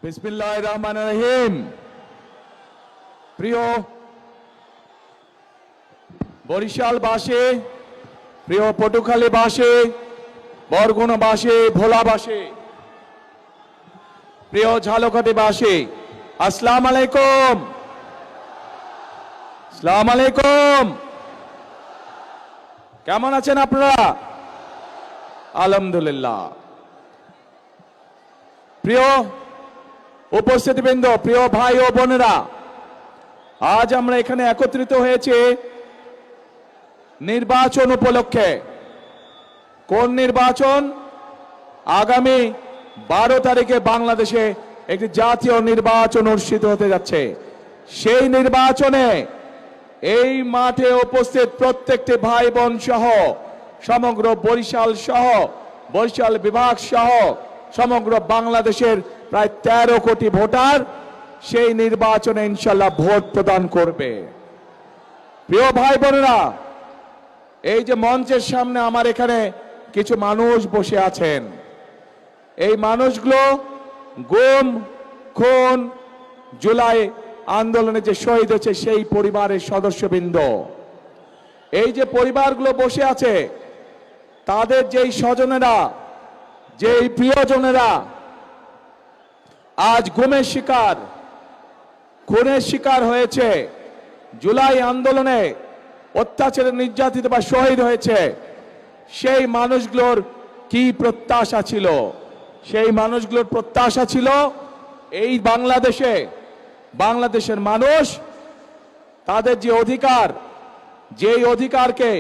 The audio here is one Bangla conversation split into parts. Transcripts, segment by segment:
বিসমিল্লাহির রহমানির রহিম। প্রিয় বরিশালবাসী, প্রিয় পটুখালীবাসী, বরগুনাবাসী, ভোলাবাসী, প্রিয় ঝালকাঠিবাসী, আসসালামু আলাইকুম। আসসালামু আলাইকুম। কেমন আছেন আপনারা? আলহামদুলিল্লাহ। প্রিয় উপস্থিতিবৃন্দ, প্রিয় ভাই ও বোনেরা, আজ আমরা এখানে একত্রিত হয়েছি নির্বাচন উপলক্ষে। কোন নির্বাচন? আগামী 12 তারিখে বাংলাদেশে একটি জাতীয় নির্বাচন অনুষ্ঠিত হতে যাচ্ছে। সেই নির্বাচনে এই মাঠে উপস্থিত প্রত্যেকটি ভাই বোন সহ সমগ্র বরিশাল সহ বরিশাল বিভাগ সহ সমগ্র বাংলাদেশের প্রায় 13 কোটি ভোটার সেই নির্বাচনে ইনশাল্লাহ ভোট প্রদান করবে। প্রিয় ভাই বোনেরা, এই যে মঞ্চের সামনে আমার এখানে কিছু মানুষ বসে আছেন, এই মানুষগুলো গুম, খুন, জুলাই আন্দোলনে যে শহীদ হয়েছে সেই পরিবারের সদস্যবৃন্দ। এই যে পরিবারগুলো বসে আছে, তাদের যেই স্বজনেরা, যেই প্রিয়জনেরা আজ গুমের শিকার, খুনের শিকার হয়েছে, জুলাই আন্দোলনে অত্যাচারে নির্যাতিত বা শহীদ হয়েছে, সেই মানুষগুলোর কি প্রত্যাশা ছিল? সেই মানুষগুলোর প্রত্যাশা ছিল এই বাংলাদেশে, বাংলাদেশের মানুষ তাদের যে অধিকার, যেই অধিকারকে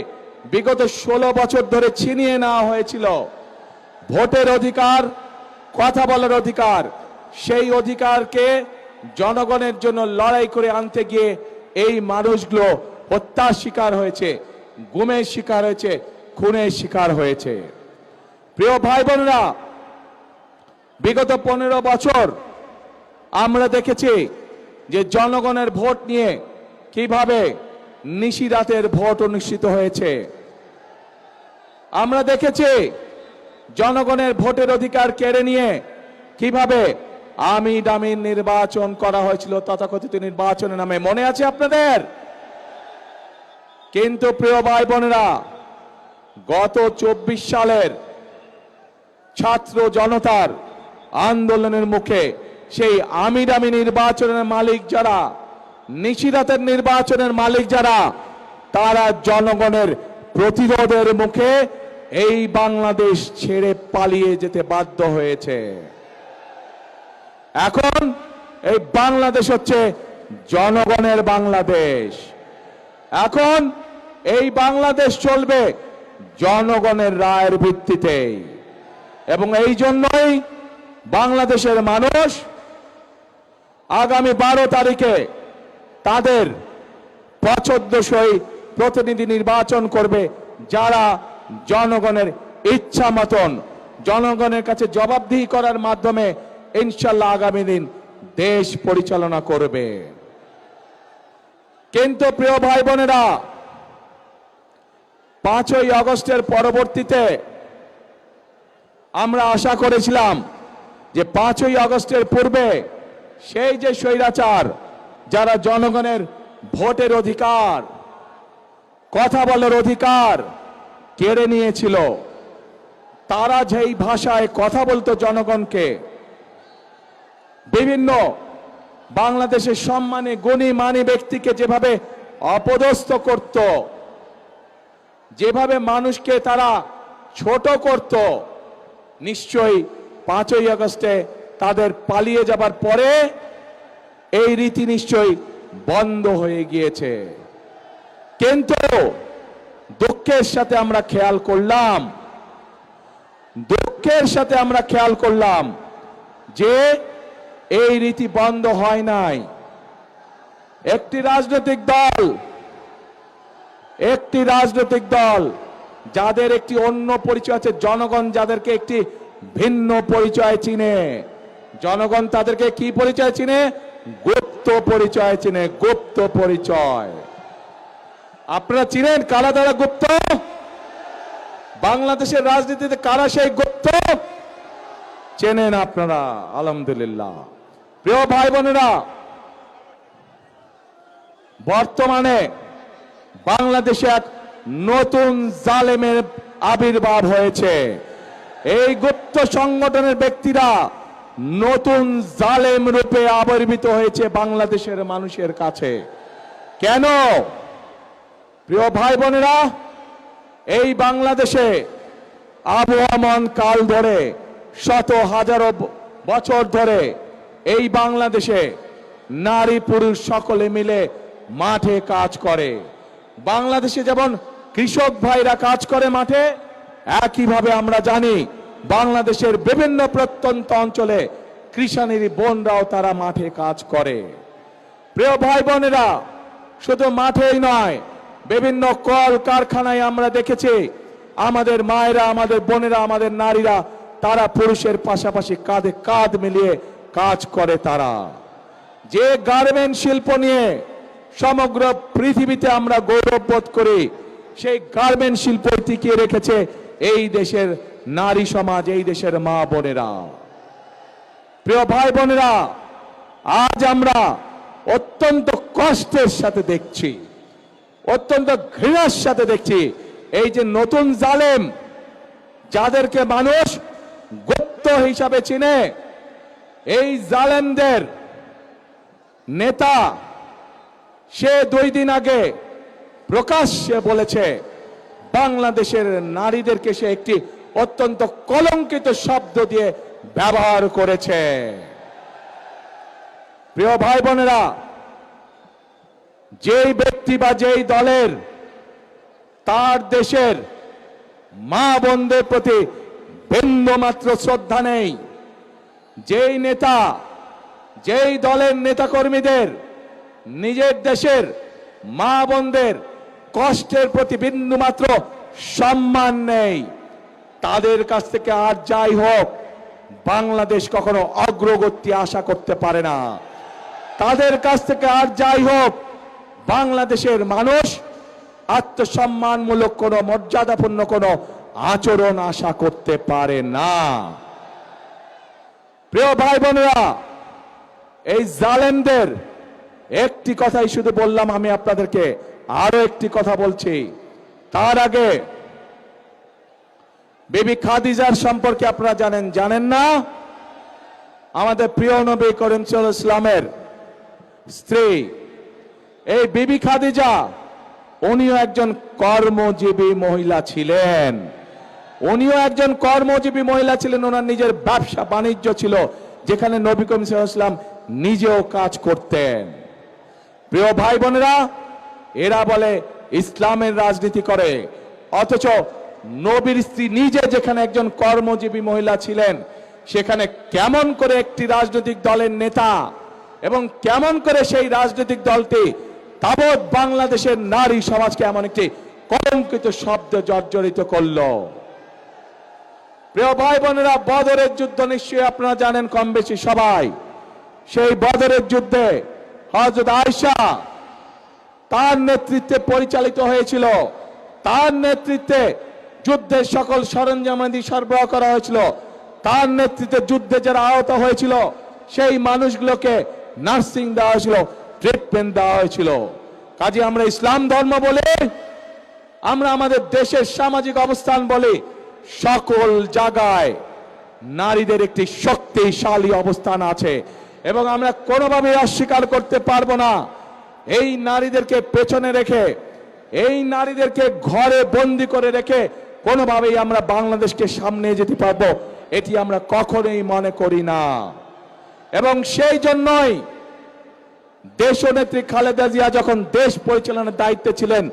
বিগত 16 বছর ধরে ছিনিয়ে নেওয়া হয়েছিল, ভোটের অধিকার, কথা বলার অধিকার, সেই অধিকারকে জনগণের জন্য লড়াই করে আনতে গিয়ে এই মানুষগুলো হত্যার শিকার হয়েছে, গুমের শিকার হয়েছে, খুনের শিকার হয়েছে। প্রিয় ভাই বোনেরা, বিগত 15 বছর আমরা দেখেছি যে জনগণের ভোট নিয়ে কিভাবে নিশিরাতের ভোট অনুষ্ঠিত হয়েছে। আমরা দেখেছি জনগণের ভোটের অধিকার কেড়ে নিয়ে কিভাবে আমি ডামির নির্বাচন করা হয়েছিল তথাকথিত নির্বাচনের নামে, মনে আছে আপনাদের? কিন্তু প্রিয় ভাই বোনেরা, গত 24 সালের ছাত্র জনতার আন্দোলনের মুখে সেই আমি ডামি নির্বাচনের মালিক যারা, নিশিরাতের নির্বাচনের মালিক যারা, তারা জনগণের প্রতিরোধের মুখে এই বাংলাদেশ ছেড়ে পালিয়ে যেতে বাধ্য হয়েছে। এখন এই বাংলাদেশ হচ্ছে জনগণের বাংলাদেশ। এখন এই বাংলাদেশ চলবে জনগণের রায়ের ভিত্তিতে, এবং এই জন্যই বাংলাদেশের মানুষ আগামী 12 তারিখে তাদের পছন্দসই প্রতিনিধি নির্বাচন করবে, যারা জনগণের ইচ্ছা মতন জনগণের কাছে জবাবদিহি করার মাধ্যমে ইনশাল্লাহ আগামী দিন দেশ পরিচালনা করবে। কিন্তু প্রিয় ভাই বোনেরা, 5ই আগস্টের পরবর্তীতে আমরা আশা করেছিলাম যে 5ই আগস্টের পূর্বে সেই যে স্বৈরাচার, যারা জনগণের ভোটের অধিকার, কথা বলার অধিকার কেড়ে নিয়েছিল, তারা যেই ভাষায় কথা বলতো জনগণকে, বিভিন্ন বাংলাদেশের সম্মানী গুণী মানী ব্যক্তিকে যেভাবে অপদস্থ করত, যেভাবে মানুষকে তারা ছোট করত, নিশ্চয়ই 5ই আগস্টে তাদের পালিয়ে যাবার পরে এই রীতি নিশ্চয়ই বন্ধ হয়ে গিয়েছে। কিন্তু দুঃখের সাথে আমরা খেয়াল করলাম, দুঃখের সাথে আমরা খেয়াল করলাম যে এই রীতি বন্ধ হয় নাই। একটি রাজনৈতিক দল যাদের একটি অন্য পরিচয় আছে, জনগণ যাদেরকে একটি ভিন্ন পরিচয় চিনে, জনগণ তাদেরকে কি পরিচয় চিনে? গুপ্ত পরিচয় চিনে, গুপ্ত পরিচয়। আপনারা চিনেন কারা তারা গুপ্ত? বাংলাদেশের রাজনীতিতে কারা সেই গুপ্ত? চেনেন আপনারা, আলহামদুলিল্লাহ। প্রিয় ভাই বোনেরা, বর্তমানে বাংলাদেশে এক নতুন জালেমের আবির্ভাব হয়েছে। এই গুপ্ত সংগঠনের ব্যক্তিরা নতুন জালেম রূপে আবির্ভূত হয়েছে বাংলাদেশের মানুষের কাছে। কেন? প্রিয় ভাই বোনেরা, এই বাংলাদেশে আবহমান কাল ধরে, শত হাজারো বছর ধরে এই বাংলাদেশে নারী পুরুষ সকলে মিলে মাঠে কাজ করে। বাংলাদেশে যেমন কৃষক ভাইরা কাজ করে মাঠে, একইভাবে আমরা জানি বাংলাদেশের বিভিন্ন প্রত্যন্ত অঞ্চলে কৃষানির বোনরাও তারা মাঠে কাজ করে। প্রিয় ভাই বোনেরা, শুধু মাঠেই নয়, বিভিন্ন কল কারখানায় আমরা দেখেছি আমাদের মায়েরা, আমাদের বোনেরা, আমাদের নারীরা তারা পুরুষের পাশাপাশি কাঁধে কাঁধ মিলিয়ে কাজ করে। তারা যে গার্মেন্ট শিল্প নিয়ে সমগ্র পৃথিবীতে আমরা গৌরববোধ করি, সেই গার্মেন্ট শিল্প টিকিয়ে রেখেছে এই দেশের নারী সমাজ, এই দেশের মা বোনেরা। প্রিয় ভাই বোনেরা, আজ আমরা অত্যন্ত কষ্টের সাথে দেখছি, অত্যন্ত ঘৃণার সাথে দেখছি এই যে নতুন জালেম, যাদেরকে মানুষ গুপ্ত হিসাবে চিনে, এই জালেমদের নেতা সে 2 দিন আগে প্রকাশ্যে বলেছে বাংলাদেশের নারীদেরকে সে একটি অত্যন্ত কলঙ্কিত শব্দ দিয়ে ব্যবহার করেছে। প্রিয় ভাই বোনেরা, যেই ব্যক্তি বা যেই দলের তার দেশের মা বোনদের প্রতি বিন্দুমাত্র শ্রদ্ধা নেই, যেই নেতা, যেই দলের নেতাকর্মীদের নিজের দেশের মা বোনদের কষ্টের প্রতি বিন্দুমাত্র সম্মান নেই, তাদের কাছ থেকে আর যাই হোক বাংলাদেশ কখনো অগ্রগতি আশা করতে পারে না। তাদের কাছ থেকে আর যাই হোক বাংলাদেশের মানুষ আত্মসম্মানমূলক কোনো মর্যাদাপূর্ণ কোনো আচরণ আশা করতে পারে না। প্রিয় ভাই বোনেরা, এই জালেমদের একটি কথাই শুধু বললাম, আমি আপনাদেরকে আরো একটি কথা বলছি। তার আগে বিবি খাদিজার সম্পর্কে আপনারা জানেন না? আমাদের প্রিয় নবী করিম সাল্লাল্লাহু আলাইহি ওয়াসাল্লামের স্ত্রী এই বিবি খাদিজা, উনিও একজন কর্মজীবী মহিলা ছিলেন। উনিও একজন কর্মজীবী মহিলা ছিলেন। ওনার নিজের ব্যবসা বাণিজ্য ছিল, যেখানে নবী করিম সাল্লাল্লাহু আলাইহি ওয়াসাল্লাম নিজেও কাজ করতেন। প্রিয় ভাই বোনেরা, এরা বলে ইসলামের রাজনীতি করে, অথচ নবীর স্ত্রী নিজে যেখানে একজন কর্মজীবী মহিলা ছিলেন, সেখানে কেমন করে একটি রাজনৈতিক দলের নেতা এবং কেমন করে সেই রাজনৈতিক দলটি তাবৎ বাংলাদেশের নারী সমাজকে এমন একটি কলঙ্কিত শব্দ জর্জরিত করলো। প্রিয় ভাই বোনেরা, বদরের যুদ্ধ নিশ্চয়ই আপনারা জানেন কম বেশি সবাই। সেই বদরের যুদ্ধে হযরত আয়েশা তার নেতৃত্বে পরিচালিত হয়েছিল, তার নেতৃত্বে যুদ্ধের সকল সরঞ্জামাদি সরবরাহ করা হয়েছিল, তার নেতৃত্বে যুদ্ধে যারা আহত হয়েছিল সেই মানুষগুলোকে নার্সিং দেওয়া হয়েছিল, ট্রিটমেন্ট দেওয়া হয়েছিল। কাজে আমরা ইসলাম ধর্ম বলে, আমরা আমাদের দেশের সামাজিক অবস্থান বলে, সকল জায়গায় নারীদের একটি শক্তিশালী অবস্থান আছে এবং আমরা কোনোভাবেই অস্বীকার করতে পারবো না। এই নারীদেরকে পেছনে রেখে, এই নারীদেরকে ঘরে বন্দি করে রেখে কোনোভাবেই আমরা বাংলাদেশকে সামনে যেতে পারবো, এটি আমরা কখনোই মনে করি না। এবং সেই জন্যই দেশনেত্রী খালেদা জিয়া যখন দেশ পরিচালনার দায়িত্বে ছিলেন,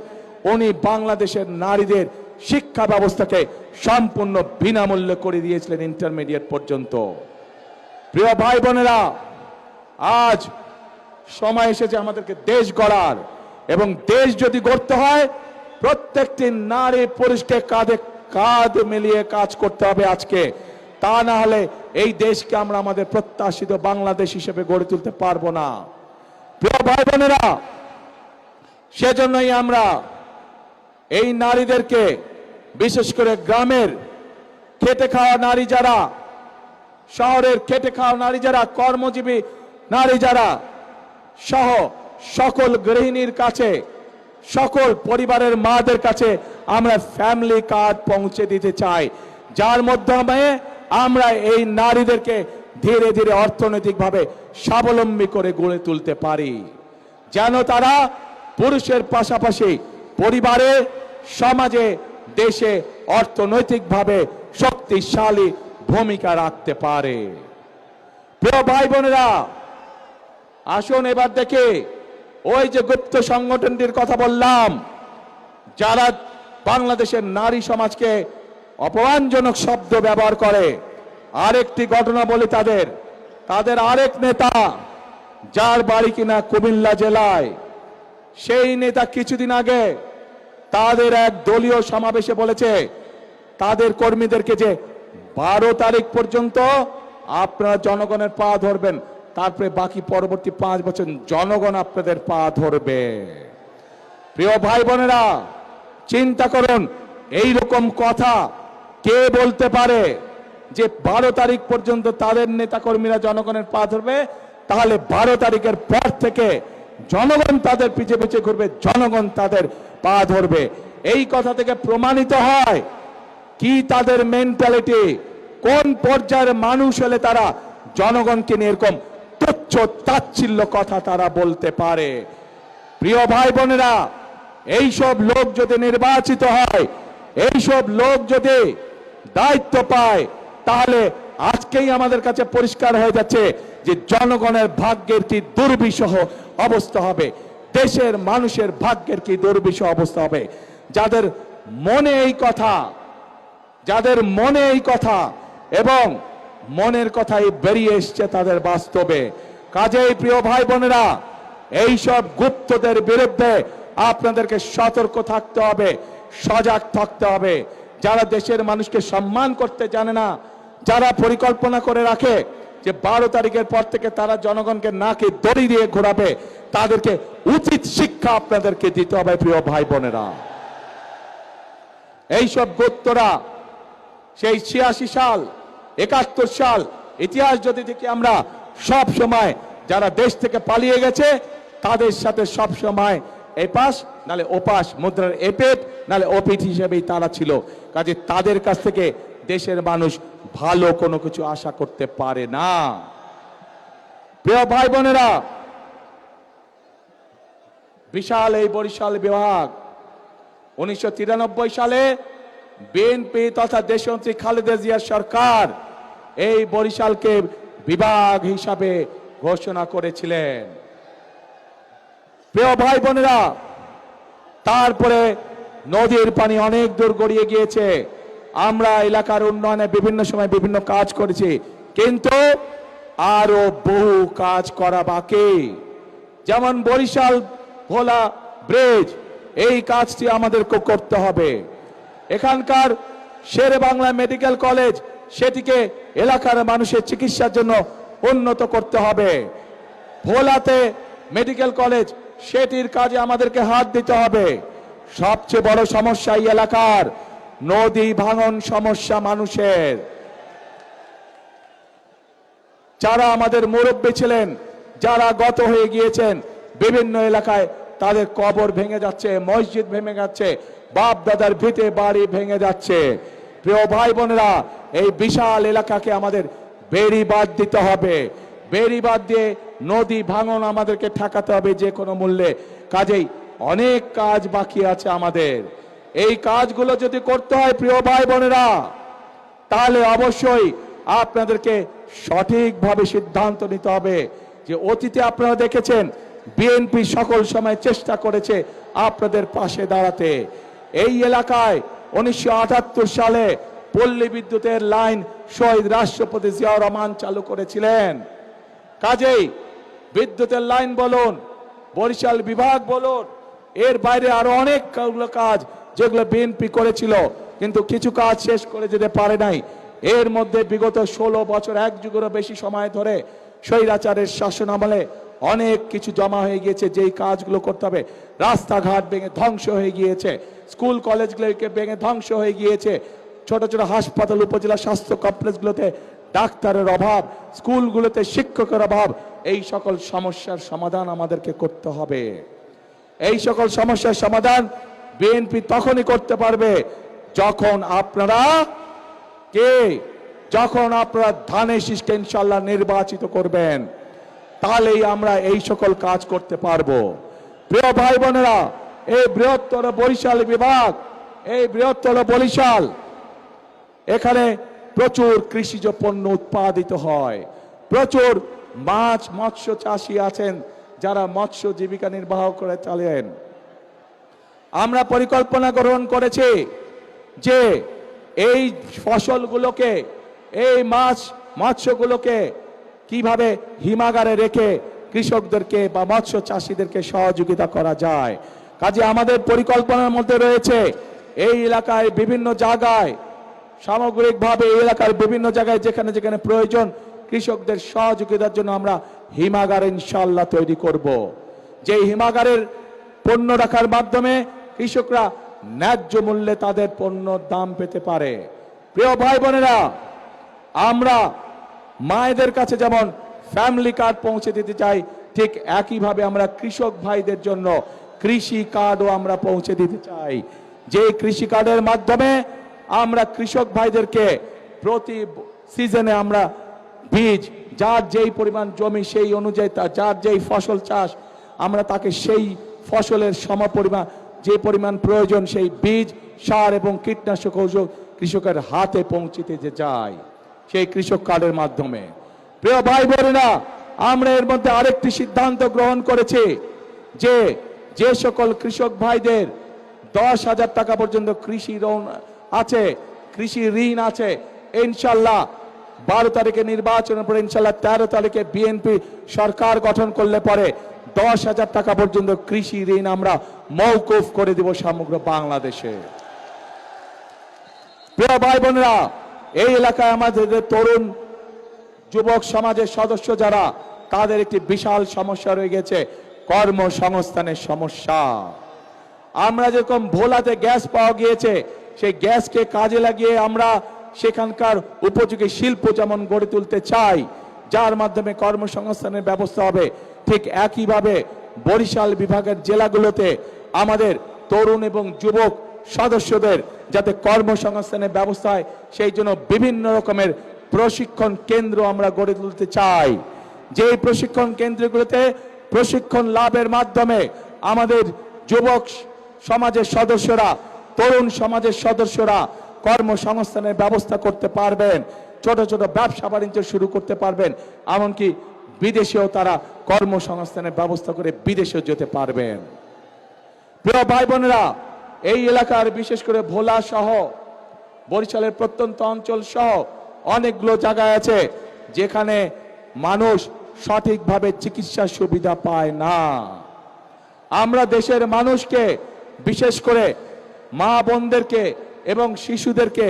উনি বাংলাদেশের নারীদের শিক্ষা ব্যবস্থাকে সম্পূর্ণ বিনামূল্যে করে দিয়েছিলেন, ইন্টারমিডিয়েট পর্যন্ত। প্রিয় ভাই বোনেরা, আজ সময় এসেছে আমাদেরকে দেশ গড়ার, এবং দেশ যদি গড়তে হয় প্রত্যেকটি নারী পুরুষকে কাঁধে কাঁধ মিলিয়ে কাজ করতে হবে আজকে। তা না হলে এই দেশকে আমরা আমাদের প্রত্যাশিত বাংলাদেশ হিসেবে গড়ে তুলতে পারবো না। প্রিয় ভাই বোনেরা, সেজন্যই আমরা এই নারীদেরকে, বিশেষ করে গ্রামের খেটে খাওয়া নারী যারা, শহরের খেটে খাওয়া নারী যারা, কর্মজীবী নারী যারা সহ সকল গৃহিণীর কাছে, সকল পরিবারের মাদের কাছে আমরা ফ্যামিলি কার্ড পৌঁছে দিতে চাই, যার মাধ্যমে আমরা এই নারীদেরকে ধীরে ধীরে অর্থনৈতিকভাবে স্বাবলম্বী করে গড়ে তুলতে পারি, যেন তারা পুরুষের পাশাপাশি পরিবারে, সমাজে, দেশে অর্থনৈতিকভাবে শক্তিশালী ভূমিকা রাখতে পারে। প্রিয় ভাই বোনেরা, আসুন এবার দেখে ওই যে গুপ্ত সংগঠনটির কথা বললাম, যারা বাংলাদেশের নারী সমাজকে অপমানজনক শব্দ ব্যবহার করে, আরেকটি ঘটনা বলি তাদের আরেক নেতা, যার বাড়ি কিনা কুমিল্লা জেলায়, সেই নেতা কিছুদিন আগে তাদের এক দলীয় সমাবেশে বলেছে তাদের কর্মীদেরকে যে 12 তারিখ পর্যন্ত আপনারা জনগণের পা ধরবেন, তারপরে বাকি পরবর্তী 5 বছর জনগণ আপনাদের পা ধরবে। প্রিয় ভাই বোনেরা, চিন্তা করুন, এই রকম কথা কে বলতে পারে যে 12 তারিখ পর্যন্ত তাদের নেতা কর্মীরা জনগণের পা ধরবে, তাহলে 12 তারিখের পর থেকে জনগণ তাদের পিছে পিছে ঘুরবে, জনগণ তাদের পা ধরবে। এই কথা থেকে প্রমাণিত হয় কি তাদের মেন্টালিটি, কোন পর্যায়ের মানুষ হলে তারা জনগণকে নিয়ে এরকম তুচ্ছ তাচ্ছিল্য কথা তারা বলতে পারে। প্রিয় ভাই বোনেরা, এইসব লোক যদি নির্বাচিত হয়, এইসব লোক যদি দায়িত্ব পায়, তাহলে আজকেই আমাদের কাছে পরিষ্কার হয়ে যাচ্ছে যে জনগণের ভাগ্যের কি দুর্বিষহ অবস্থা হবে, দেশের মানুষের ভাগ্যের কি দুর্বিষহ অবস্থা হবে। যাদের মনে এই কথা এবং মনের কথাই বেরিয়ে এসছে তাদের বাস্তবে। কাজেই প্রিয় ভাই বোনেরা, এইসব গুপ্তদের বিরুদ্ধে আপনাদেরকে সতর্ক থাকতে হবে, সজাগ থাকতে হবে। যারা দেশের মানুষকে সম্মান করতে জানে না, যারা পরিকল্পনা করে রাখে যে 12 তারিখের পর থেকে তারা জনগণকে নাকে দড়ি দিয়ে ঘোরাবে, তাদেরকে উচিত শিক্ষা আপনাদেরকে দিতে হবে। প্রিয় ভাই বোনেরা, এইসব গুপ্তরা সেই 86 সাল 71 সাল ইতিহাস যদি দেখি আমরা, সব সময় যারা দেশ থেকে পালিয়ে গেছে তাদের সাথে সব সময় এপাশ নালে ওপাশ, মুদ্রার এপেট নালে ওপিট হিসেবেই তারা ছিল। কাজে তাদের কাছ থেকে দেশের মানুষ ভালো কোনো কিছু আশা করতে পারে না। প্রিয় ভাই বোনেরা, বিশাল এই বরিশাল বিভাগ 1993 সালে বিএনপি তথা দেশনেত্রী খালেদা জিয়ার সরকার এই বরিশালকে বিভাগ হিসাবে ঘোষণা করেছিলেন। প্রিয় ভাই বোনেরা, তারপরে নদীর পানি অনেক দূর গড়িয়ে গিয়েছে। আমরা এলাকার উন্নয়নে বিভিন্ন সময় বিভিন্ন কাজ করেছি, কিন্তু আরো বহু কাজ করা বাকি। যেমন বরিশাল ভোলা ব্রিজ, এই কাজটি আমাদেরকে করতে হবে। এখানকার শেরে বাংলা মেডিকেল কলেজ, সেটিকে এলাকার মানুষের চিকিৎসার জন্য উন্নত করতে হবে। ভোলাতে মেডিকেল কলেজ, সেটির কাজে আমাদেরকে হাত দিতে হবে। সবচেয়ে বড় সমস্যা এই এলাকার নদী ভাঙন সমস্যা। মানুষের যারা আমাদের মুরব্বী ছিলেন, যারা গত হয়ে গিয়েছেন, বিভিন্ন এলাকায় তাদের কবর ভেঙে যাচ্ছে, মসজিদ ভেঙে যাচ্ছে, বাপ দাদার ভিটে বাড়ি ভেঙে যাচ্ছে। প্রিয় ভাই বোনেরা, এই বিশাল এলাকাকে আমাদের বেড়িবাঁধ দিতে হবে। বেড়িবাঁধ দিয়ে নদী ভাঙন আমাদেরকে ঠেকাতে হবে যে কোনো মূল্যে। কাজেই অনেক কাজ বাকি আছে আমাদের। এই কাজগুলো যদি করতে হয় প্রিয় ভাই বোনেরা, তাহলে অবশ্যই আপনাদেরকে সঠিকভাবে সিদ্ধান্ত নিতে হবে। যে অতীতে আপনারা দেখেছেন বিএনপি সকল সময় চেষ্টা করেছে আপনাদের পাশে দাঁড়াতে। এই এলাকায় 1978 সালে পল্লী বিদ্যুতের লাইন শহীদ রাষ্ট্রপতি জিয়াউর রহমান চালু করেছিলেন। কাজেই বিদ্যুতের লাইন বলুন, বরিশাল বিভাগ বলুন, এর বাইরে আরো অনেক কাজ যেগুলো বিএনপি করেছিল, কিন্তু কিছু কাজ শেষ করে যেতে পারে নাই। এর মধ্যে বিগত 16 বছর, এক যুগেরও বেশি সময় ধরে স্বৈরাচারের শাসন আমলে অনেক কিছু জমা হয়ে গিয়েছে, যেই কাজগুলো করতে হবে। রাস্তাঘাট ভেঙে ধ্বংস হয়ে গিয়েছে, স্কুল কলেজগুলোকে ভেঙে ধ্বংস হয়ে গিয়েছে, ছোট ছোট হাসপাতাল, উপজেলা স্বাস্থ্য কমপ্লেক্সগুলোতে ডাক্তারের অভাব, স্কুলগুলোতে শিক্ষকের অভাব, এই সকল সমস্যার সমাধান আমাদেরকে করতে হবে। এই সকল সমস্যার সমাধান বিএনপি তখনই করতে পারবে যখন আপনারা ধানের শীষকে ইনশাআল্লাহ নির্বাচিত করবেন, তাহলেই আমরা এই সকল কাজ করতে পারবো। প্রিয় ভাই বোনেরা, এই বৃহত্তর বরিশাল বিভাগ, এই বৃহত্তর বরিশাল, এখানে প্রচুর কৃষিজ পণ্য উৎপাদিত হয়, প্রচুর মাছ মৎস্য চাষী আছেন যারা মৎস্য জীবিকা নির্বাহ করে চলেন। আমরা পরিকল্পনা গ্রহণ করেছি যে এই ফসলগুলোকে, এই মাছ মৎস্যগুলোকে কিভাবে হিমাগারে রেখে কৃষকদেরকে বা মৎস্য চাষীদেরকে সহযোগিতা করা যায়। কাজে আমাদের পরিকল্পনার মধ্যে রয়েছে এই এলাকায় বিভিন্ন জায়গায়, সামগ্রিকভাবে এই এলাকার বিভিন্ন জায়গায় যেখানে যেখানে প্রয়োজন কৃষকদের সহযোগিতার জন্য আমরা হিমাগার ইনশাআল্লাহ তৈরি করব। যে হিমাগারের পণ্য রাখার মাধ্যমে কৃষকরা ন্যায্য মূল্যে তাদের পণ্যর দাম পেতে পারে। প্রিয় ভাই বোনেরা, আমরা মায়েদের কাছে যেমন ফ্যামিলি কার্ড পৌঁছে দিতে চাই, ঠিক একইভাবে আমরা কৃষক ভাইদের জন্য কৃষি কার্ডও আমরা পৌঁছে দিতে চাই। যে কৃষি কার্ডের মাধ্যমে আমরা কৃষক ভাইদেরকে প্রতি সিজনে আমরা বীজ, যার যেই পরিমাণ জমি সেই অনুযায়ী যার যেই ফসল চাষ, আমরা তাকে সেই ফসলের সমপরিমাণ যে পরিমাণ প্রয়োজন সেই বীজ, সার এবং কীটনাশক ঔষধ কৃষকের হাতে পৌঁছে দিতে যায় সেই কৃষক কার্ডের মাধ্যমে। প্রিয় ভাই বোনেরা, আমরা এর মধ্যে আরেকটি সিদ্ধান্ত গ্রহণ করেছি যে যে সকল কৃষক ভাইদের 10,000 টাকা পর্যন্ত কৃষি ঋণ আছে, কৃষি ঋণ আছে, ইনশাআল্লাহ 12 তারিখে নির্বাচনের পরে ইনশাআল্লাহ 13 তারিখে বিএনপি সরকার গঠন করলে পরে 10,000 টাকা পর্যন্ত কৃষি ঋণ আমরা মওকুফ করে দেব সমগ্র বাংলাদেশে। প্রিয় ভাই বোনেরা, এই এলাকায় আমাদের তরুণ যুবক সমাজের সদস্য যারা, তাদের একটি বিশাল সমস্যা রয়ে গেছে, কর্মসংস্থানের সমস্যা। আমরা যেরকম ভোলাতে গ্যাস পাওয়া গিয়েছে, সেই গ্যাসকে কাজে লাগিয়ে আমরা সেখানকার উপযোগী শিল্প যেমন গড়ে তুলতে চাই, যার মাধ্যমে কর্মসংস্থানের ব্যবস্থা হবে, ঠিক একইভাবে বরিশাল বিভাগের জেলাগুলোতে আমাদের তরুণ এবং যুবক সদস্যদের যাতে কর্মসংস্থানের ব্যবস্থা হয়, সেই জন্য বিভিন্ন রকমের প্রশিক্ষণ কেন্দ্র আমরা গড়ে তুলতে চাই। যে প্রশিক্ষণ কেন্দ্রগুলোতে প্রশিক্ষণ লাভের মাধ্যমে আমাদের যুবক সমাজের সদস্যরা, তরুণ সমাজের সদস্যরা কর্মসংস্থানের ব্যবস্থা করতে পারবেন, ছোট ছোট ব্যবসা বাণিজ্য শুরু করতে পারবেন, এমনকি বিদেশেও তারা কর্মসংস্থানের ব্যবস্থা করে বিদেশেও যেতে পারবেন। প্রিয় ভাই বোনেরা, এই এলাকার বিশেষ করে ভোলা সহ বরিশালের প্রত্যন্ত অঞ্চল সহ অনেকগুলো জায়গায় আছে যেখানে মানুষ সঠিকভাবে চিকিৎসা সুবিধা পায় না। আমরা দেশের মানুষকে, বিশেষ করে মা বোনদেরকে এবং শিশুদেরকে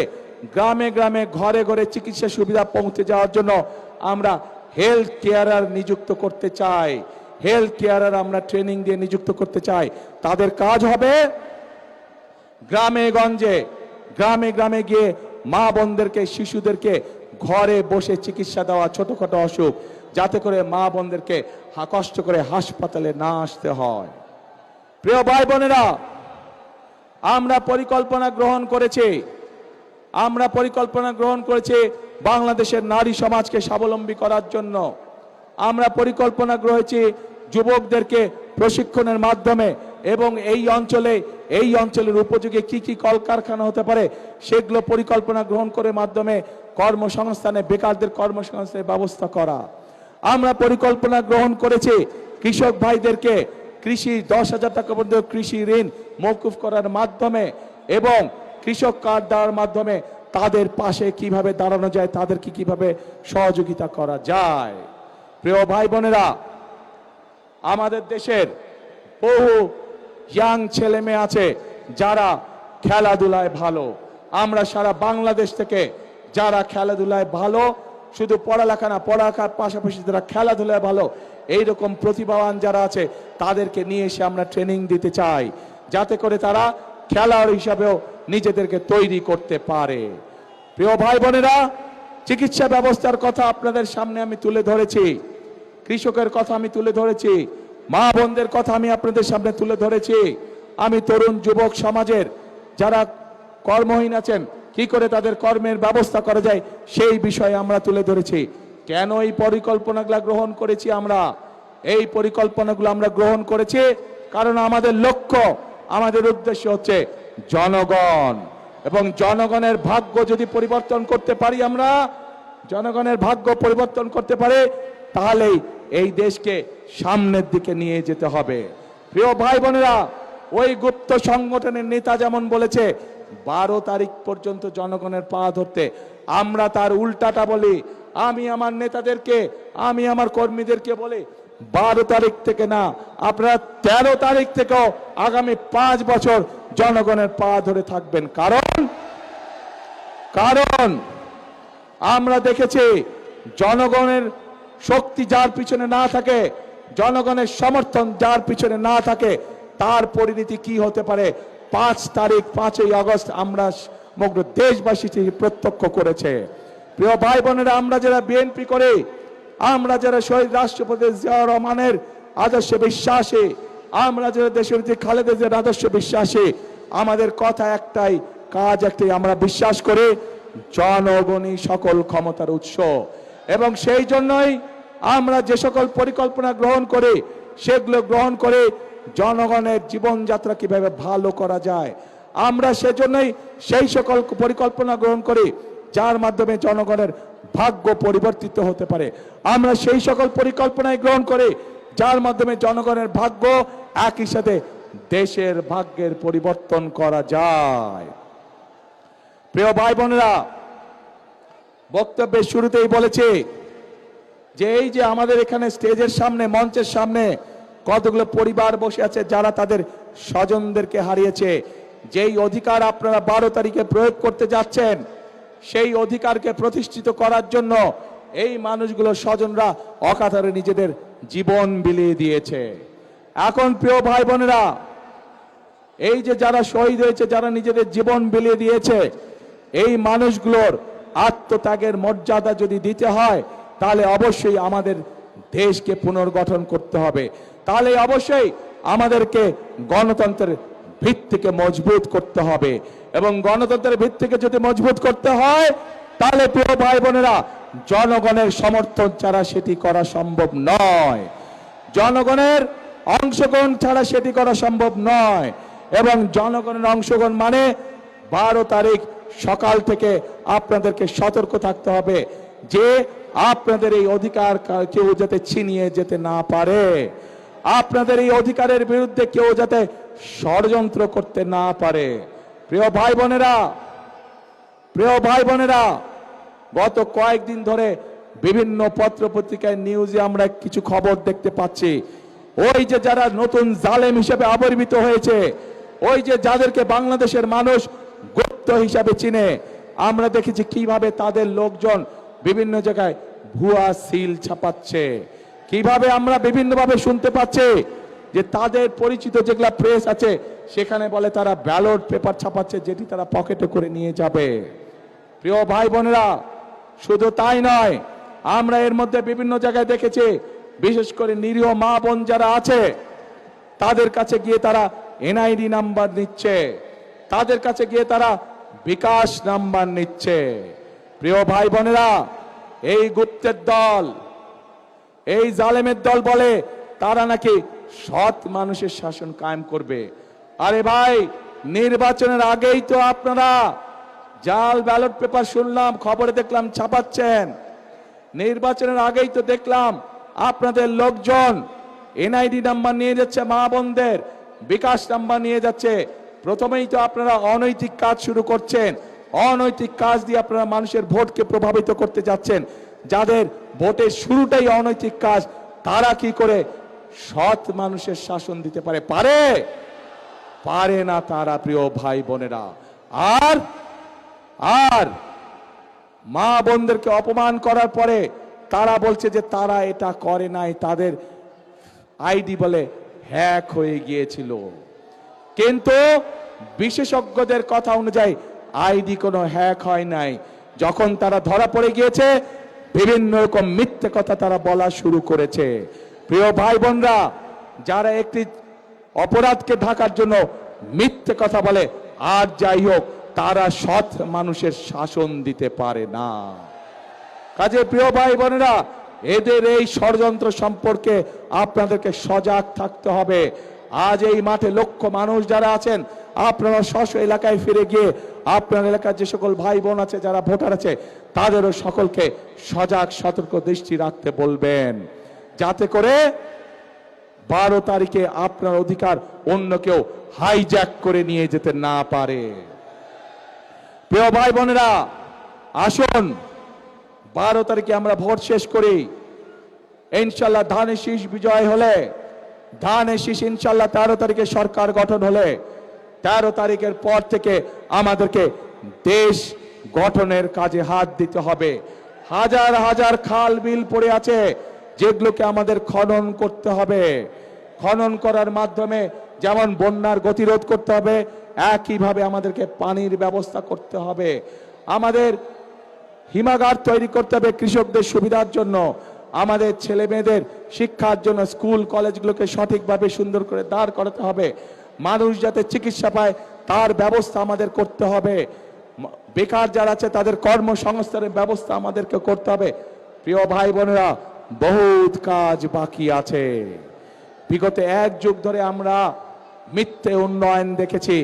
গ্রামে গ্রামে ঘরে ঘরে চিকিৎসা সুবিধা পৌঁছে যাওয়ার জন্য আমরা হেলথ কেয়ারার নিযুক্ত করতে চাই। হেলথ কেয়ারার আমরা ট্রেনিং দিয়ে নিযুক্ত করতে চাই। তাদের কাজ হবে গ্রামে গঞ্জে, গ্রামে গ্রামে গিয়ে মা বোনদেরকে, শিশুদেরকে ঘরে বসে চিকিৎসা দেওয়া ছোটখাটো অসুখ, যাতে করে মা বোনদেরকে কষ্ট করে হাসপাতালে না আসতে হয়। প্রিয় ভাই বোনেরা, আমরা পরিকল্পনা গ্রহণ করেছি বাংলাদেশের নারী সমাজকে স্বাবলম্বী করার জন্য। আমরা পরিকল্পনা করেছি যুবকদেরকে প্রশিক্ষণের মাধ্যমে এবং এই অঞ্চলের উপযোগী কি কি কলকারখানা হতে পারে সেগুলো পরিকল্পনা গ্রহণ করে মাধ্যমে কর্মসংস্থানে, বেকারদের কর্মসংস্থানের ব্যবস্থা করা। আমরা পরিকল্পনা গ্রহণ করেছি কৃষক ভাইদেরকে কৃষি 10,000 টাকা পর্যন্ত কৃষি ঋণ মওকুফ করার মাধ্যমে এবং কৃষক কার্ড দেওয়ার মাধ্যমে তাদের পাশে কিভাবে দাঁড়ানো যায়, তাদেরকে কিভাবে সহযোগিতা করা যায়। প্রিয় ভাই বোনেরা, আমাদের দেশের বহু ইয়াং ছেলে মেয়ে আছে যারা খেলাধুলায় ভালো। আমরা সারা বাংলাদেশ থেকে যারা খেলাধুলায় ভালো, শুধু পড়ালেখা না, পড়ালেখার পাশাপাশি যারা খেলাধুলায় ভালো, এইরকম প্রতিভাবান যারা আছে তাদেরকে নিয়ে এসে আমরা ট্রেনিং দিতে চাই, যাতে করে তারা খেলোয়াড় হিসাবেও নিজেদেরকে তৈরি করতে পারে। প্রিয় ভাই বোনেরা, চিকিৎসা ব্যবস্থার কথা আপনাদের সামনে আমি তুলে ধরেছি, কৃষকের কথা আমি তুলে ধরেছি, মা বোনদের কথা আমি আপনাদের সামনে তুলে ধরেছি। আমি তরুণ যুবক সমাজের যারা কর্মহীন আছেন কি করে তাদের কর্মের ব্যবস্থা করা যায় সেই বিষয়ে আমরা তুলে ধরেছি। কেন এই পরিকল্পনাগুলো গ্রহণ করেছি আমরা? এই পরিকল্পনাগুলো আমরা গ্রহণ করেছি কারণ আমাদের লক্ষ্য, আমাদের উদ্দেশ্য হচ্ছে জনগণ, এবং জনগণের ভাগ্য যদি পরিবর্তন করতে পারি, আমরা জনগণের ভাগ্য পরিবর্তন করতে পারে, তাহলেই এই দেশকে সামনের দিকে নিয়ে যেতে হবে। প্রিয় ভাই বোনেরা, ওই গুপ্ত সংগঠনের নেতা যেমন বলেছে 12 তারিখ পর্যন্ত জনগণের পা ধরতে, আমরা তার উল্টাটা বলি। আমি আমার নেতাদেরকে, আমি আমার কর্মীদেরকে বলি 12 তারিখ থেকে না, আপনারা 13 তারিখ থেকেও আগামী 5 বছর জনগণের পা ধরে থাকবেন। কারণ আমরা দেখেছি জনগণের শক্তি যার পিছনে না থাকে, জনগণের সমর্থন যার পিছনে না থাকে, তার পরিণতি কি হতে পারে 5 তারিখ 5ই আগস্ট আমরা সমগ্র দেশবাসী প্রত্যক্ষ করেছে। প্রিয় ভাই বোনেরা, আমরা যারা বিএনপি করে, আমরা যারা শহীদ রাষ্ট্রপতি জিয়াউর রহমানের আদর্শে বিশ্বাসী, আমরা যারা দেশনেত্রী খালেদা জিয়ার আদর্শে বিশ্বাসী, আমাদের কথা একটাই, কাজ একটাই, আমরা বিশ্বাস করি জনগণই সকল ক্ষমতার উৎস। এবং সেই জন্যই আমরা যে সকল পরিকল্পনা গ্রহণ করি, সেগুলো গ্রহণ করে জনগণের জীবনযাত্রা কিভাবে ভালো করা যায়, আমরা সেজন্যই সেই সকল পরিকল্পনা গ্রহণ করি যার মাধ্যমে জনগণের ভাগ্য পরিবর্তিত হতে পারে। আমরা সেই সকল পরিকল্পনায় গ্রহণ করি যার মাধ্যমে জনগণের ভাগ্য, একই সাথে দেশের ভাগ্যের পরিবর্তন করা যায়। প্রিয় ভাই বোনেরা, বক্তব্যের শুরুতেই বলেছি যে এই যে আমাদের এখানে স্টেজের সামনে, মঞ্চের সামনে কতগুলো পরিবার বসে আছে যারা তাদের স্বজনদেরকে হারিয়েছে, যেই অধিকার আপনারা 12 তারিখে প্রয়োগ করতে যাচ্ছেন, সেই অধিকারকে প্রতিষ্ঠিত করার জন্য এই মানুষগুলো স্বজনরা অকাতরে নিজেদের জীবন বিলিয়ে দিয়েছে। এখন প্রিয় ভাই বোনেরা, এই যে যারা শহীদ হয়েছে, যারা নিজেদের জীবন বিলিয়ে দিয়েছে, এই মানুষগুলোর আত্মত্যাগের মর্যাদা যদি দিতে হয়, তাহলে অবশ্যই আমাদের দেশকে পুনর্গঠন করতে হবে। তাহলে অবশ্যই আমাদেরকে গণতন্ত্রের ভিত্তিকে মজবুত করতে হবে, এবং গণতন্ত্রের ভিত্তিকে যদি মজবুত করতে হয়, তাহলে প্রিয় ভাই বোনেরা, জনগণের সমর্থন ছাড়া সেটি করা সম্ভব নয়, জনগণের অংশগ্রহণ ছাড়া সেটি করা সম্ভব নয়। এবং জনগণের অংশগ্রহণ মানে 12 তারিখ সকাল থেকে আপনাদেরকে সতর্ক থাকতে হবে যে আপনাদের এই অধিকার কেউ যাতে ছিনিয়ে যেতে না পারে, আপনাদের এই অধিকারের বিরুদ্ধে কেউ যাতে ষড়যন্ত্র করতে না পারে। প্রিয় ভাই বোনেরা, গত কয়েকদিন ধরে বিভিন্ন পত্র পত্রিকায় নিউজে আমরা কিছু খবর দেখতে পাচ্ছি, ওই যে যারা নতুন জালেম হিসেবে আবির্ভূত হয়েছে, ওই যে যাদেরকে বাংলাদেশের মানুষ গুপ্ত হিসাবে চিনে, আমরা দেখেছি কিভাবে তাদের লোকজন বিভিন্ন জায়গায় ভুয়া সিল ছাপাচ্ছে, কিভাবে আমরা বিভিন্নভাবে শুনতে পাচ্ছি যে তাদের পরিচিত যেগুলা প্রেস আছে সেখানে বলে তারা ব্যালট পেপার ছাপাচ্ছে, যেটি তারা পকেটে করে নিয়ে যাবে। প্রিয় ভাই বোনেরা, শুধু তাই নয়, আমরা এর মধ্যে বিভিন্ন জায়গায় দেখেছি, বিশেষ করে নিরীহ মা বোন যারা আছে তাদের কাছে গিয়ে তারা এনআইডি নাম্বার নিচ্ছে, তাদের কাছে গিয়ে তারা বিকাশ নাম্বার নিচ্ছে। প্রিয় ভাই বোনেরা, এই গুপ্তের দল, এই জালেমের দল বলে তারা নাকি সৎ মানুষের শাসন কায়েম করবে। আরে ভাই, নির্বাচনের আগেই তো আপনারা জাল ব্যালট পেপার শুনলাম, খবরে দেখলাম ছাপাচ্ছেন। নির্বাচনের আগেই তো দেখলাম আপনাদের লোকজন এনআইডি নাম্বার নিয়ে যাচ্ছে, মা বোনদের বিকাশ নাম্বার নিয়ে যাচ্ছে। প্রথমেই তো আপনারা অনৈতিক কাজ শুরু করছেন, অনৈতিক কাজ দিয়ে আপনারা মানুষের ভোটকে প্রভাবিত করতে যাচ্ছেন। যাদের ভোটের শুরুটাই অনৈতিক কাজ, তারা কি করে সৎ মানুষের শাসন দিতে পারে না তারা। প্রিয় ভাই বোনেরা, আর মা বোনদেরকে অপমান করার পরে তারা বলছে যে তারা এটা করে নাই, তাদের আইডি বলে হ্যাক হয়ে গিয়েছিল। কিন্তু বিশেষজ্ঞদের কথা অনুযায়ী আইডি কোনো হ্যাক হয় নাই, যখন তারা ধরা পড়ে গিয়েছে বিভিন্ন রকম মিথ্যে কথা তারা বলা শুরু করেছে। প্রিয় ভাই বোনরা, যারা একটি অপরাধকে ঢাকার জন্য মিথ্যে কথা বলে আর যাই হোক, তারা সৎ মানুষের শাসন দিতে পারে না। কাজে প্রিয় ভাই বোনেরা, এদের এই ষড়যন্ত্র সম্পর্কে আপনাদেরকে সজাগ থাকতে হবে। আজ এই মাঠে লক্ষ মানুষ যারা আছেন, আপনারা স্ব এলাকায় ফিরে গিয়ে আপনার এলাকার যে সকল ভাই বোন আছে, যারা ভোটার আছে, তাদেরও সকলকে সজাগ সতর্ক দৃষ্টি রাখতে বলবেন, যাতে করে 12 তারিখে আপনার অধিকার অন্য কেউ হাইজ্যাক করে নিয়ে যেতে না পারে। প্রিয় ভাই বোনেরা, আসুন 12 তারিখে আমরা ভোট শেষ করি। ইনশাল্লাহ ধানের শীষ বিজয় হলে, ধানের শীষ ইনশাল্লাহ 13 তারিখে সরকার গঠন হলে, 13 তারিখের পর থেকে আমাদেরকে দেশ গঠনের কাজে হাত দিতে হবে। হাজার হাজার খাল বিল পড়ে আছে, যেগুলোকে আমাদের খনন করতে হবে। খনন করার মাধ্যমে যেমন বন্যার গতিরোধ করতে হবে, একইভাবে আমাদেরকে পানির ব্যবস্থা করতে হবে। আমাদের হিমাগার তৈরি করতে হবে কৃষকদের সুবিধার জন্য, আমাদের ছেলে মেয়েদের শিক্ষার জন্য স্কুল কলেজগুলোকে সঠিকভাবে সুন্দর করে দাঁড় করাতে হবে। মানুষ যাতে চিকিৎসা পায় তার ব্যবস্থা আমাদের করতে হবে। বেকার যারা আছে তাদের কর্মসংস্থানের ব্যবস্থা আমাদেরকে করতে হবে। প্রিয় ভাই বোনেরা, বহুত কাজ বাকি আছে। বিগত 1 যুগ ধরে আমরা মিথ্যে উন্নয়ন দেখেছি,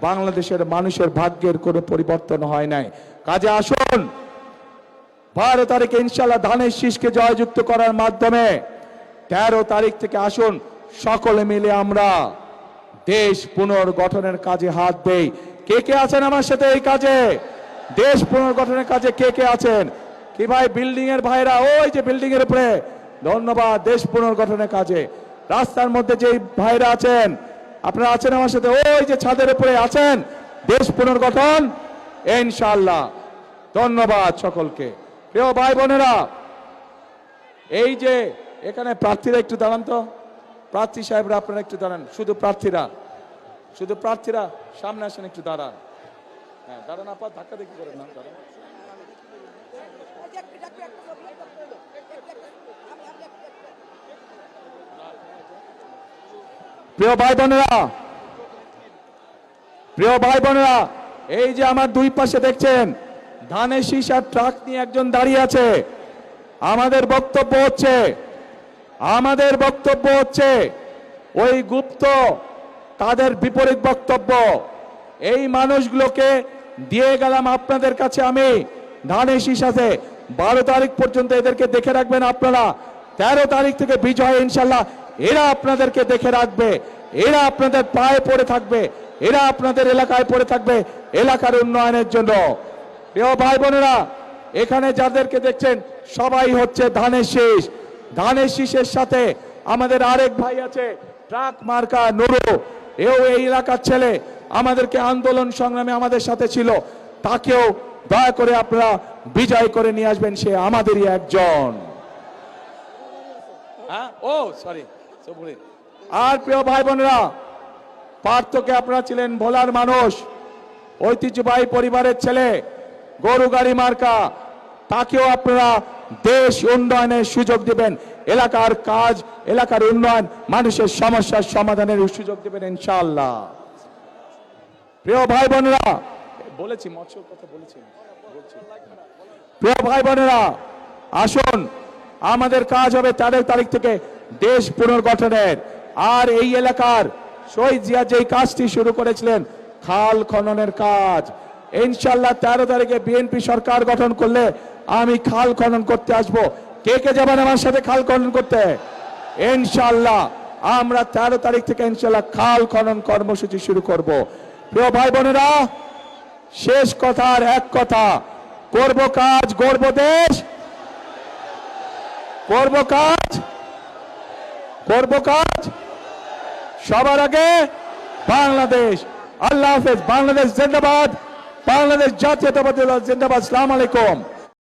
বাংলাদেশের মানুষের ভাগ্যের কোনো পরিবর্তন হয় নাই। কাজে আসুন 12 তারিখে ইনশাল্লাহ ধানের শীষকে জয়যুক্ত করার মাধ্যমে 13 তারিখ থেকে আসুন সকলে মিলে আমরা দেশ পুনর্গঠনের কাজে হাত দেই। কে কে আছেন আমার সাথে এই কাজে? দেশ পুনর্গঠনের কাজে কে কে আছেন? কি ভাই বিল্ডিং এর ভাইরা, ওই যে বিল্ডিং এর উপরে, ধন্যবাদ। দেশ পুনর্গঠনের কাজে রাস্তার মধ্যে যে ভাইরা আছেন, আপনারা আছেন আমার সাথে, ওই যে ছাদের উপরে আছেন, দেশ পুনর্গঠন ইনশাআল্লাহ। ধন্যবাদ সকলকে। প্রিয় ভাই বোনেরা, এই যে এখানে প্রার্থীরা একটু দাঁড়ান তো, প্রার্থী সাহেবরা আপনারা একটু দাঁড়ান, শুধু প্রার্থীরা সামনে আসেন, একটু দাঁড়ান। হ্যাঁ দাঁড়ান, আপনার ধাক্কা দেখি করেন না, দাঁড়ান। প্রিয় ভাই বোনেরা, এই যে আমার দুই পাশে দেখছেন ধানের শীষ আর ট্রাক নিয়ে একজন দাঁড়িয়ে আছে। আমাদের বক্তব্য হচ্ছে ওই গুপ্ত, তাদের বিপরীত বক্তব্য। এই মানুষগুলোকে দিয়ে গেলাম আপনাদের কাছে আমি, ধানের শীষ আছে। 12 তারিখ পর্যন্ত এদেরকে দেখে রাখবেন আপনারা। 13 তারিখ থেকে বিজয় ইনশাল্লাহ এরা আপনাদেরকে দেখে রাখবে, এরা আপনাদের পায়ে পড়ে থাকবে, এরা আপনাদের এলাকায় পড়ে থাকবে এলাকার উন্নয়নের জন্য। প্রিয় ভাই বোনেরা, এখানে যাদেরকে দেখছেন সবাই হচ্ছে ধানের শীষ। ধানের শীষের সাথে আমাদের আরেক ভাই আছে ট্রাক মার্কা নুরু, এও এই এলাকার ছেলে, আমাদেরকে আন্দোলন সংগ্রামে আমাদের সাথে ছিল। তাকেও দয়া করে আপনারা বিজয় করে নিয়ে আসবেন, সে আমাদেরই একজন। আর প্রিয় ভাই বোনেরা, পার্থকে আপনারা ছিলেন ভোলার মানুষ, ঐতিহ্যবাহী পরিবারের ছেলে, গরু গাড়ি মার্কা, তাকেও আপনারা দেশ উন্নয়নের সুযোগ দিবেন, এলাকার কাজ, এলাকার উন্নয়ন, মানুষের সমস্যার সমাধানের সুযোগ দিবেন ইনশাআল্লাহ। প্রিয় ভাই বোনেরা, বলেছি মৎস্যর কথা বলেছি। প্রিয় ভাই বোনেরা, আসুন আমাদের কাজ হবে 13 তারিখ থেকে দেশ পুনর্গঠনের। আর এই এলাকার শহীদ জিয়া যেই কাজটি শুরু করেছিলেন, খাল খননের কাজ, ইনশাল্লাহ 13 তারিখে বিএনপি সরকার গঠন করলে আমি খাল খনন করতে আসব। কে কে যাবেন আমার সাথে খাল খনন করতে? ইনশাল্লাহ আমরা 13 তারিখ থেকে ইনশাল্লাহ খাল খনন কর্মসূচি শুরু করব। প্রিয় ভাই বোনেরা, শেষ কথার এক কথা, করব কাজ, গড়ব দেশ, করব কাজ সবার আগে বাংলাদেশ। আল্লাহ হাফেজ। বাংলাদেশ জিন্দাবাদ, বাংলাদেশ জাতীয়তাবাদী দল জিন্দাবাদ। আসসালামু আলাইকুম।